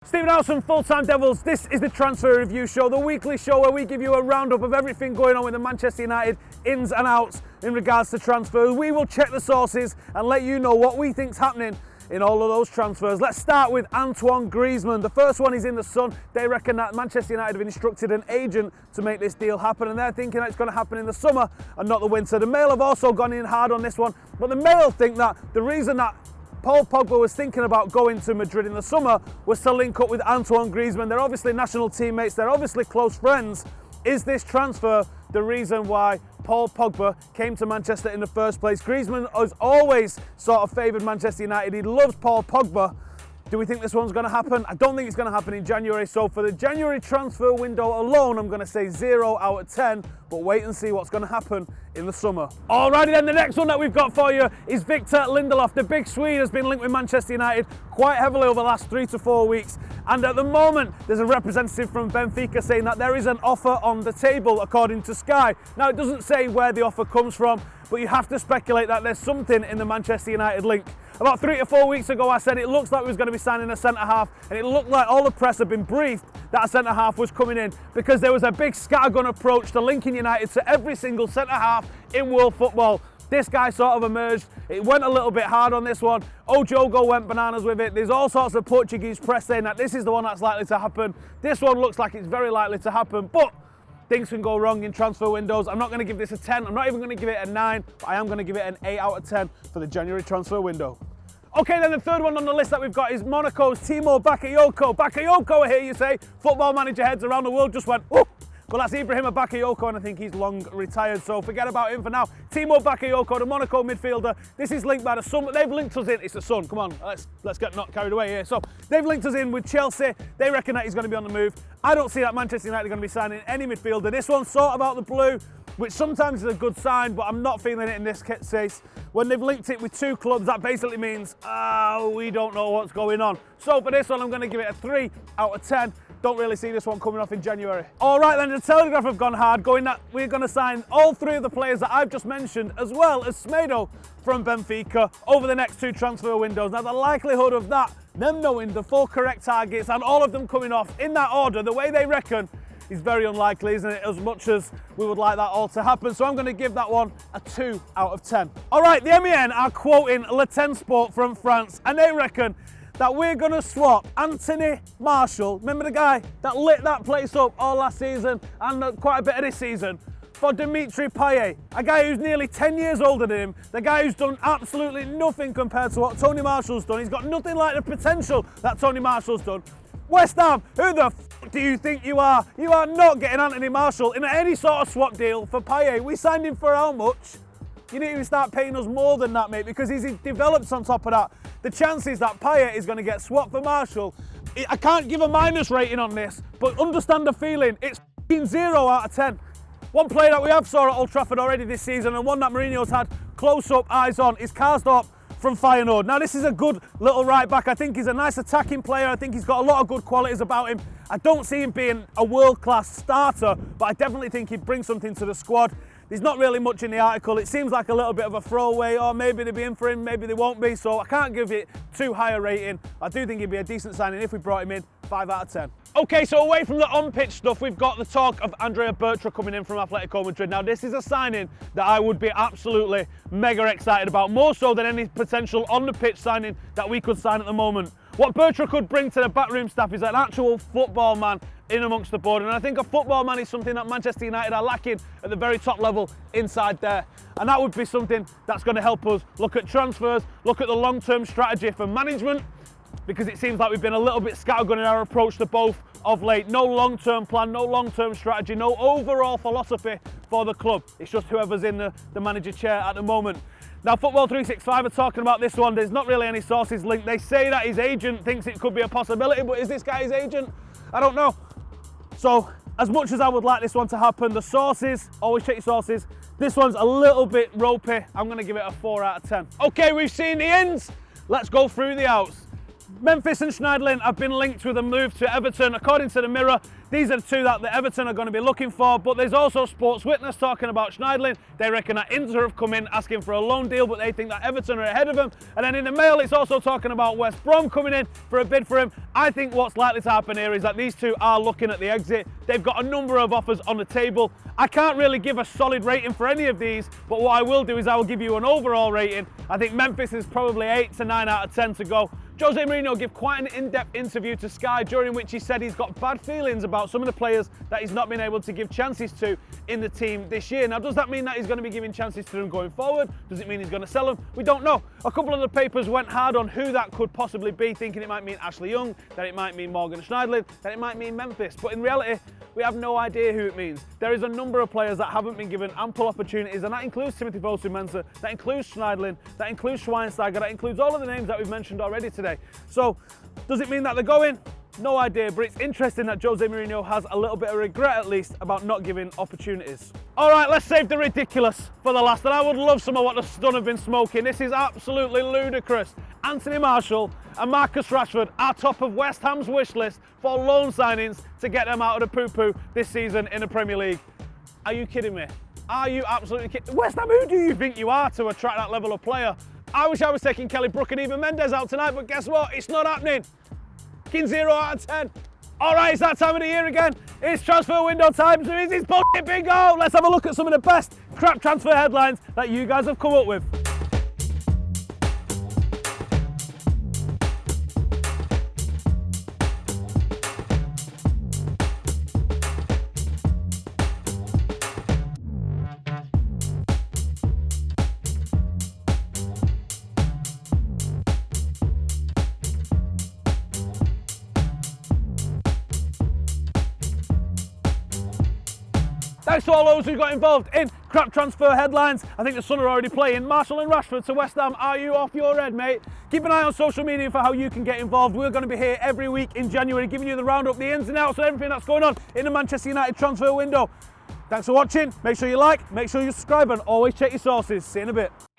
Stephen House from Full-Time Devils. This is the Transfer Review Show, the weekly show where we give you a roundup of everything going on with the Manchester United ins and outs in regards to transfers. We will check the sources and let you know what we think's happening in all of those transfers. Let's start with Antoine Griezmann. The first one is in the Sun. They reckon that Manchester United have instructed an agent to make this deal happen, and they're thinking that it's going to happen in the summer and not the winter. The Mail have also gone in hard on this one, but the Mail think that the reason that Paul Pogba was thinking about going to Madrid in the summer was to link up with Antoine Griezmann. They're obviously national teammates, they're obviously close friends. Is this transfer the reason why Paul Pogba came to Manchester in the first place? Griezmann has always sort of favoured Manchester United. He loves Paul Pogba. Do we think this one's going to happen? I don't think it's going to happen in January. So for the January transfer window alone, I'm going to say 0 out of 10. But wait and see what's going to happen in the summer. Alrighty then, the next one that we've got for you is Victor Lindelöf. The big Swede has been linked with Manchester United quite heavily over the last 3 to 4 weeks. And at the moment, there's a representative from Benfica saying that there is an offer on the table, according to Sky. Now, it doesn't say where the offer comes from, but you have to speculate that there's something in the Manchester United link. About 3 to 4 weeks ago, I said it looks like we was going to be signing a centre-half, and it looked like all the press had been briefed that a centre-half was coming in because there was a big scattergun approach to linking United to every single centre-half in world football. This guy sort of emerged. It went a little bit hard on this one. Ojogo went bananas with it. There's all sorts of Portuguese press saying that this is the one that's likely to happen. This one looks like it's very likely to happen, but things can go wrong in transfer windows. I'm not going to give this a 10. I'm not even going to give it a 9, but I am going to give it an 8 out of 10 for the January transfer window. Okay, then the third one on the list that we've got is Monaco's Timo Bakayoko. Bakayoko, I hear you say. Football manager heads around the world just went, oh. Well, that's Ibrahima Bakayoko, and I think he's long retired, so forget about him for now. Timo Bakayoko, the Monaco midfielder. This is linked by the Sun, but they've linked us in. It's the Sun, come on, let's get not carried away here. So, they've linked us in with Chelsea. They reckon that he's going to be on the move. I don't see that Manchester United are going to be signing any midfielder. This one's sort of out the blue, which sometimes is a good sign, but I'm not feeling it in this case. When they've linked it with 2 clubs, that basically means, we don't know what's going on. So for this one, I'm going to give it a 3 out of 10. Don't really see this one coming off in January. All right then, the Telegraph have gone hard, going that we're going to sign all 3 of the players that I've just mentioned, as well as Smedo from Benfica, over the next 2 transfer windows. Now the likelihood of that, them knowing the 4 correct targets and all of them coming off in that order, the way they reckon, is very unlikely, isn't it? As much as we would like that all to happen. So I'm going to give that one a 2 out of 10. All right, the MEN are quoting Le Ten Sport from France, and they reckon that we're going to swap Anthony Martial, remember the guy that lit that place up all last season and quite a bit of this season, for Dimitri Payet, a guy who's nearly 10 years older than him, the guy who's done absolutely nothing compared to what Tony Marshall's done. He's got nothing like the potential that Tony Marshall's done. West Ham, who the f*** do you think you are? You are not getting Anthony Martial in any sort of swap deal for Payet. We signed him for how much? You need to start paying us more than that, mate, because he's developed on top of that. The chances that Payet is going to get swapped for Martial, I can't give a minus rating on this, but understand the feeling. It's 0 out of 10. One player that we have saw at Old Trafford already this season, and one that Mourinho's had close-up eyes on, is Karsdorp from Feyenoord. Now, this is a good little right-back. I think he's a nice attacking player. I think he's got a lot of good qualities about him. I don't see him being a world-class starter, but I definitely think he'd bring something to the squad. There's not really much in the article. It seems like a little bit of a throwaway, or maybe they'll be in for him, maybe they won't be, so I can't give it too high a rating. I do think he'd be a decent signing if we brought him in. 5 out of 10. Okay, so away from the on-pitch stuff, we've got the talk of Andrea Bertra coming in from Atletico Madrid. Now, this is a signing that I would be absolutely mega excited about, more so than any potential on-the-pitch signing that we could sign at the moment. What Bertra could bring to the backroom staff is an actual football man in amongst the board, and I think a football man is something that Manchester United are lacking at the very top level inside there, and that would be something that's going to help us look at transfers, look at the long-term strategy for management, because it seems like we've been a little bit scattergun in our approach to both of late. No long-term plan, no long-term strategy, no overall philosophy for the club. It's just whoever's in the manager chair at the moment. Now, Football 365 are talking about this one. There's not really any sources linked. They say that his agent thinks it could be a possibility, but is this guy his agent? I don't know. So, as much as I would like this one to happen, the sources, always check your sources, this one's a little bit ropey. I'm going to give it a 4 out of 10. Okay, we've seen the ins. Let's go through the outs. Memphis and Schneiderlin have been linked with a move to Everton. According to the Mirror, These are the two that the Everton are going to be looking for, but there's also Sports Witness talking about Schneiderlin. They reckon that Inter have come in asking for a loan deal, but they think that Everton are ahead of them. And then in the Mail, it's also talking about West Brom coming in for a bid for him. I think what's likely to happen here is that these two are looking at the exit. They've got a number of offers on the table. I can't really give a solid rating for any of these, but what I will do is I will give you an overall rating. I think Memphis is probably 8 to 9 out of 10 to go. Jose Mourinho gave quite an in-depth interview to Sky during which he said he's got bad feelings about some of the players that he's not been able to give chances to in the team this year. Now, does that mean that he's going to be giving chances to them going forward? Does it mean he's going to sell them? We don't know. A couple of the papers went hard on who that could possibly be, thinking it might mean Ashley Young, that it might mean Morgan Schneiderlin, that it might mean Memphis. But in reality, we have no idea who it means. There is a number of players that haven't been given ample opportunities, and that includes Timothy Fosu-Mensah, that includes Schneiderlin, that includes Schweinsteiger, that includes all of the names that we've mentioned already today. So, does it mean that they're going? No idea, but it's interesting that Jose Mourinho has a little bit of regret, at least, about not giving opportunities. All right, let's save the ridiculous for the last, and I would love some of what the Stun have been smoking. This is absolutely ludicrous. Anthony Martial and Marcus Rashford are top of West Ham's wish list for loan signings to get them out of the poo-poo this season in the Premier League. Are you kidding me? Are you absolutely kidding? West Ham, who do you think you are to attract that level of player? I wish I was taking Kelly Brook and even Mendes out tonight, but guess what? It's not happening. King 0 out of 10. All right, it's that time of the year again. It's transfer window time, so is this bullshit bingo? Let's have a look at some of the best crap transfer headlines that you guys have come up with. Thanks to all those who got involved in crap transfer headlines. I think the Sun are already playing. Martial and Rashford to West Ham. Are you off your head, mate? Keep an eye on social media for how you can get involved. We're going to be here every week in January, giving you the roundup, the ins and outs, and everything that's going on in the Manchester United transfer window. Thanks for watching. Make sure you like, make sure you subscribe, and always check your sources. See you in a bit.